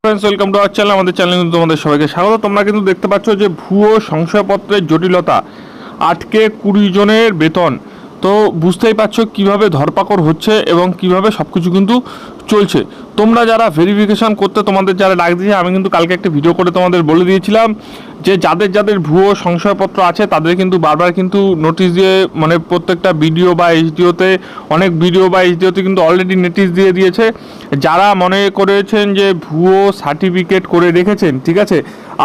Friends welcome to our channel हमारे चैनल কিন্তু তোমাদের সবাইকে স্বাগত। তোমরা কিন্তু দেখতে পাচ্ছ যে ভুয়ো সংশয়পত্রের জটিলতা আটকে 20 জনের বেতন। তো বুঝতেই পারছো কিভাবে ধরপাকড় হচ্ছে এবং কিভাবে সবকিছু কিন্তু চলছে। তোমরা যারা ভেরিফিকেশন করতে তোমাদের যারা ডাক দিয়েছে, আমি কিন্তু কালকে একটা ভিডিও করে তোমাদের বলে দিয়েছিলাম যে যাদের যাদের ভুয়ো সংশয়পত্র আছে তাদের কিন্তু বারবার কিন্তু নোটিশ দিয়ে, মানে প্রত্যেকটা ভিডিও বা এইচডিওতে, অনেক ভিডিও বা এইচডিওতে কিন্তু অলরেডি নোটিশ দিয়ে দিয়েছে। যারা মনে করেছেন যে ভুয়ো সার্টিফিকেট করে রেখেছেন, ঠিক আছে,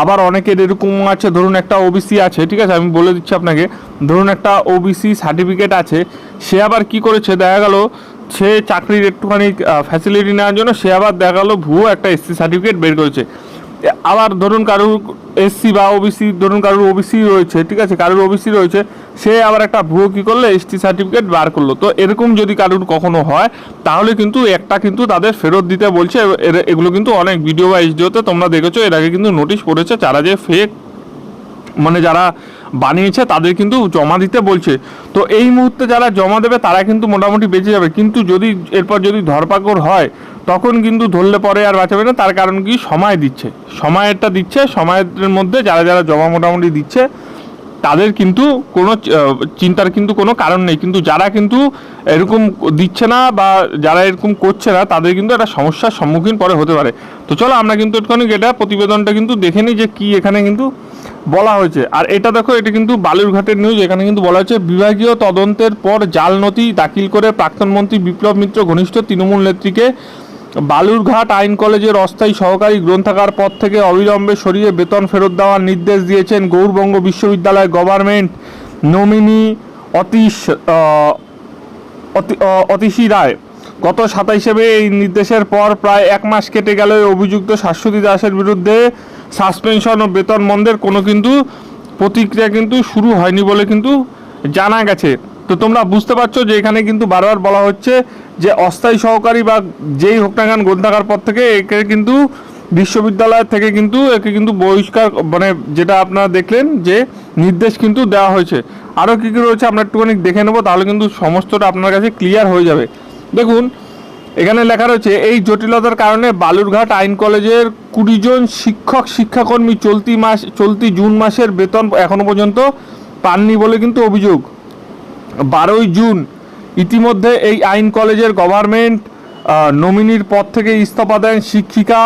আবার অনেকের এরকম আছে, ধরুন একটা ওবিসি আছে, ঠিক আছে, আমি বলে দিচ্ছি আপনাকে, ধরুন একটা ওবিসি সার্টিফিকেট আছে, সে আবার কি করেছে, দেখা গেল সে চাকরির একটুখানি ফ্যাসিলিটি নেওয়ার জন্য সে আবার দেখা গেলো ভুয়ো একটা এসসি সার্টিফিকেট বের করেছে। আবার ধরুন কারুর এসসি বা ওবিসি, ধরুন কারুর ওবিসি রয়েছে, ঠিক আছে, কারুর ওবিসি রয়েছে, সে আবার একটা ভুয়ো কী করলো, এসটি সার্টিফিকেট বার করলো। তো এরকম যদি কারুর কখনো হয় তাহলে কিন্তু একটা কিন্তু তাদের ফেরত দিতে বলছে। এগুলো কিন্তু অনেক ভিডিও বা এইচডিওতে তোমরা দেখেছো, এর আগে কিন্তু নোটিশ পড়েছে, যারা যে ফেক মানে যারা বানিয়েছে তাদের কিন্তু জমা দিতে বলছে। তো এই মুহূর্তে যারা জমা দেবে তারা কিন্তু মোটামুটি বেঁচে যাবে, কিন্তু যদি এরপর যদি ধরপাকড় হয় তখন কিন্তু ধরলে পরে আর বাঁচাবে না। তার কারণ কি, সময় দিচ্ছে, সময়টা দিচ্ছে, সময়ের মধ্যে যারা যারা জমা মোটামুটি দিচ্ছে তাদের কিন্তু কোনো চিন্তার কিন্তু কোনো কারণ নেই। কিন্তু যারা কিন্তু এরকম দিচ্ছে না বা যারা এরকম করছে না তাদের কিন্তু একটা সমস্যার সম্মুখীন পরে হতে পারে। তো চলো আমরা কিন্তু একটুখানি এটা প্রতিবেদনটা কিন্তু দেখে নিই যে কী এখানে কিন্তু বলা হয়েছে। আর এটা দেখো, এটা কিন্তু বালুরঘাটের নিউজ। এখানে কিন্তু বলা হচ্ছে বিভাগীয় তদন্তের পর জাল নথি দাখিল করে প্রাক্তন মন্ত্রী বিপ্লব মিত্র ঘনিষ্ঠ তৃণমূল নেত্রীকে বালুরঘাট আইন কলেজের অস্থায়ী সহকারী গ্রন্থাগার পদ থেকে অবিলম্বে সরিয়ে বেতন ফেরত দেওয়ার নির্দেশ দিয়েছেন গৌড়বঙ্গ বিশ্ববিদ্যালয় গভর্নমেন্ট নমিনি অতীশী রায়। গত 27 এই নির্দেশের পর প্রায় 1 মাস কেটে গেল। অভিযুক্ত শাশ্বতী দাসের বিরুদ্ধে সাসপেনশন ও বেতন বন্ধের কোনো কিন্তু প্রতিক্রিয়া কিন্তু শুরু হয়নি বলে কিন্তু জানা গেছে। তো তোমরা বুঝতে পারছো যে এখানে কিন্তু বারবার বলা হচ্ছে যে অস্থায়ী সহকারী বা যেই হোক না কেন গ্রন্থাগার পদ থেকে একে কিন্তু বিশ্ববিদ্যালয় থেকে কিন্তু একে কিন্তু বহিষ্কার, মানে যেটা আপনারা দেখলেন যে নির্দেশ কিন্তু দেওয়া হয়েছে। আরও কী কী রয়েছে আমরা একটুখানি দেখে নেবো, তাহলে কিন্তু সমস্তটা আপনার কাছে ক্লিয়ার হয়ে যাবে। দেখুন এখানে লেখা রয়েছে, এই জটিলতার কারণে বালুরঘাট আইন কলেজের 20 জন শিক্ষাকর্মী চলতি জুন মাসের বেতন এখনো পর্যন্ত পাননি বলে কিন্তু অভিযোগ। 12ই জুন ইতিমধ্যে এই আইন কলেজের গভর্নমেন্ট নমিনির পদ থেকে ইস্তফা দেন শিক্ষিকা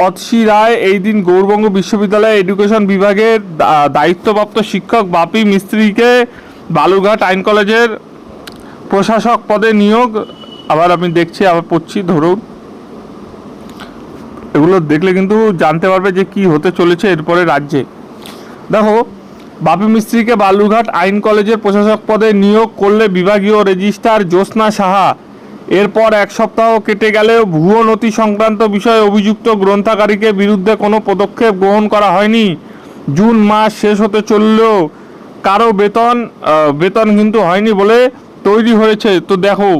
অতসী রায়। এই দিন গৌড়বঙ্গ বিশ্ববিদ্যালয় এডুকেশন বিভাগের দায়িত্বপ্রাপ্ত শিক্ষক বাপি মিস্ত্রিকে বালুরঘাট আইন কলেজের প্রশাসক পদে নিয়োগ। আবার আমি দেখছি, আবার পড়ছি, ধরুন এগুলো দেখলে কিন্তু জানতে পারবে যে কি হতে চলেছে এরপরে রাজ্যে। দেখো, বাপি মিস্ত্রিকে বালুরঘাট আইন কলেজের প্রশাসক পদে নিয়োগ করলে বিভাগীয় রেজিস্ট্রার জ্যোৎস্না সাহা। এরপর 1 সপ্তাহ কেটে গেলেও ভুয়ো নথি সংক্রান্ত বিষয়ে অভিযুক্ত গ্রন্থাগারিকের বিরুদ্ধে কোনো পদক্ষেপ গ্রহণ করা হয়নি। জুন মাস শেষ হতে চললেও কারো বেতন কিন্তু হয়নি বলে তৈরি হয়েছে। তো দেখো,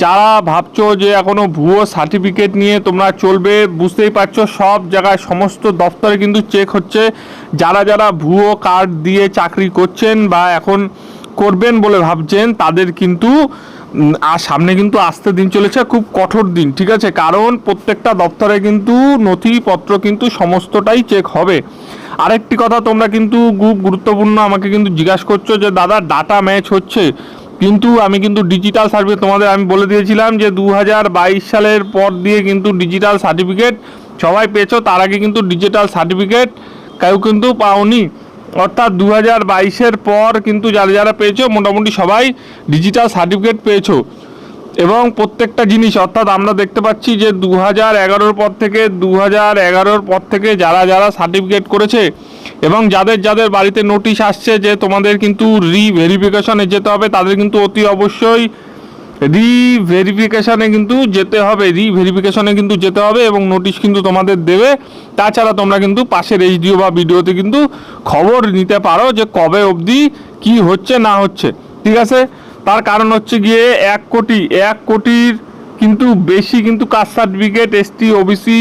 যারা ভাবছো যে এখনও ভুয়ো সার্টিফিকেট নিয়ে তোমরা চলবে, বুঝতেই পারছো সব জায়গায় সমস্ত দপ্তরে কিন্তু চেক হচ্ছে। যারা যারা ভুয়ো কার্ড দিয়ে চাকরি করছেন বা এখন করবেন বলে ভাবছেন তাদের কিন্তু আর সামনে কিন্তু আসতে দিন চলেছে, খুব কঠোর দিন, ঠিক আছে, কারণ প্রত্যেকটা দপ্তরে কিন্তু নথিপত্র কিন্তু সমস্তটাই চেক হবে। আরেকটি কথা, তোমরা কিন্তু খুব গুরুত্বপূর্ণ আমাকে কিন্তু জিজ্ঞাসা করছো যে দাদা ডাটা ম্যাচ হচ্ছে, কিন্তু আমি কিন্তু ডিজিটাল সার্টিফিকেট তোমাদের আমি বলে দিয়েছিলাম যে 2022 সালের পর দিয়ে কিন্তু ডিজিটাল সার্টিফিকেট সবাই পেয়েছো, তার আগে কিন্তু ডিজিটাল সার্টিফিকেট কেউ কিন্তু পাওনি। অর্থাৎ 2022-এর পর কিন্তু যারা যারা পেয়েছো মোটামুটি সবাই ডিজিটাল সার্টিফিকেট পেয়েছো। এবং প্রত্যেকটা জিনিস, অর্থাৎ আমরা দেখতে পাচ্ছি যে 2011-র পর থেকে যারা যারা সার্টিফিকেট করেছে এবং যাদের যাদের বাড়িতে নোটিশ আসছে যে তোমাদের কিন্তু রিভেরিফিকেশনে যেতে হবে, তাদের কিন্তু অতি অবশ্যই রিভেরিফিকেশনে কিন্তু যেতে হবে এবং নোটিশ কিন্তু তোমাদের দেবে। তাছাড়া তোমরা কিন্তু পাশের এইচডিও বা ভিডিওতে কিন্তু খবর নিতে পারো যে কবে অবধি কি হচ্ছে না হচ্ছে, ঠিক আছে। তার কারণ হচ্ছে গিয়ে 1 কোটির কিন্তু বেশি কিন্তু caste certificate ST OBC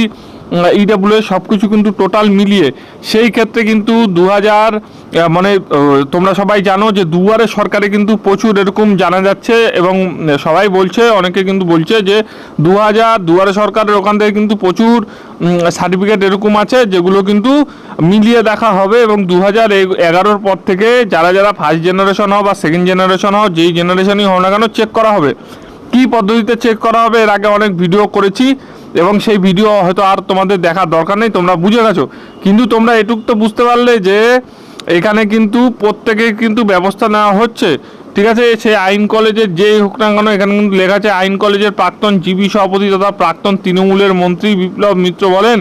EWS সব কিছু কিন্তু টোটাল মিলিয়ে সেই ক্ষেত্রে কিন্তু 2000 মানে তোমরা সবাই জানো যে দুয়ারে সরকারে কিন্তু প্রচুর এরকম জানা যাচ্ছে এবং সবাই বলছে, অনেকে কিন্তু বলছে যে 2000 দুয়ারে সরকারের ওখান থেকে কিন্তু প্রচুর সার্টিফিকেট এরকম আছে যেগুলো কিন্তু মিলিয়ে দেখা হবে এবং 2011 পর থেকে যারা যারা ফার্স্ট জেনারেশন হও বা সেকেন্ড জেনারেশন হও, যেই জেনারেশনই হও না কেন, চেক করা হবে। কী পদ্ধতিতে চেক করা হবে এর আগে অনেক ভিডিও করেছি এবং সেই ভিডিও হয়তো আর তোমাদের দেখার দরকার নেই, তোমরা বুঝে গেছো। কিন্তু তোমরা এটুক তো বুঝতে পারলে যে এখানে কিন্তু প্রত্যেকের কিন্তু ব্যবস্থা নেওয়া হচ্ছে, ঠিক আছে। সেই আইন কলেজের যেই হোক না কেন, এখানে কিন্তু লেখা আছে আইন কলেজের প্রাক্তন জিবি সভাপতি তথা প্রাক্তন তৃণমূলের মন্ত্রী বিপ্লব মিত্র বলেন,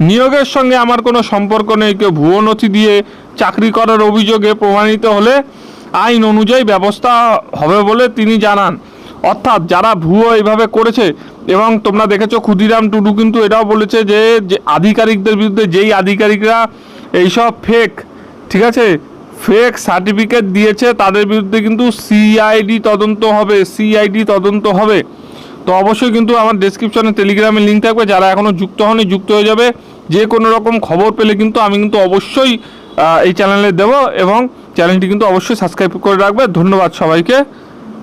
নিয়োগের সঙ্গে আমার কোনো সম্পর্ক নেই, কেউ ভুয়ো নথি দিয়ে চাকরি করার অভিযোগে প্রমাণিত হলে আইন অনুযায়ী ব্যবস্থা হবে বলে তিনি জানান। অর্থাৎ যারা ভুয়ো এইভাবে করেছে, এবং তোমরা দেখেছো ক্ষুদিরাম টুডু কিন্তু এটাও বলেছে যে আধিকারিকদের বিরুদ্ধে, যেই আধিকারিকরা এইসব ফেক, ঠিক আছে, ফেক সার্টিফিকেট দিয়েছে তাদের বিরুদ্ধে কিন্তু সিআইডি তদন্ত হবে। তো অবশ্যই কিন্তু আমার ডেসক্রিপশনে টেলিগ্রামের লিঙ্ক থাকবে, যারা এখনও যুক্ত হয়নি যুক্ত হয়ে যাবে। যে কোনো রকম খবর পেলে কিন্তু আমি কিন্তু অবশ্যই এই চ্যানেলে দেবো এবং চ্যানেলটি কিন্তু অবশ্যই সাবস্ক্রাইব করে রাখবে। ধন্যবাদ সবাইকে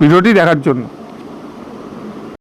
ভিডিওটি দেখার জন্য।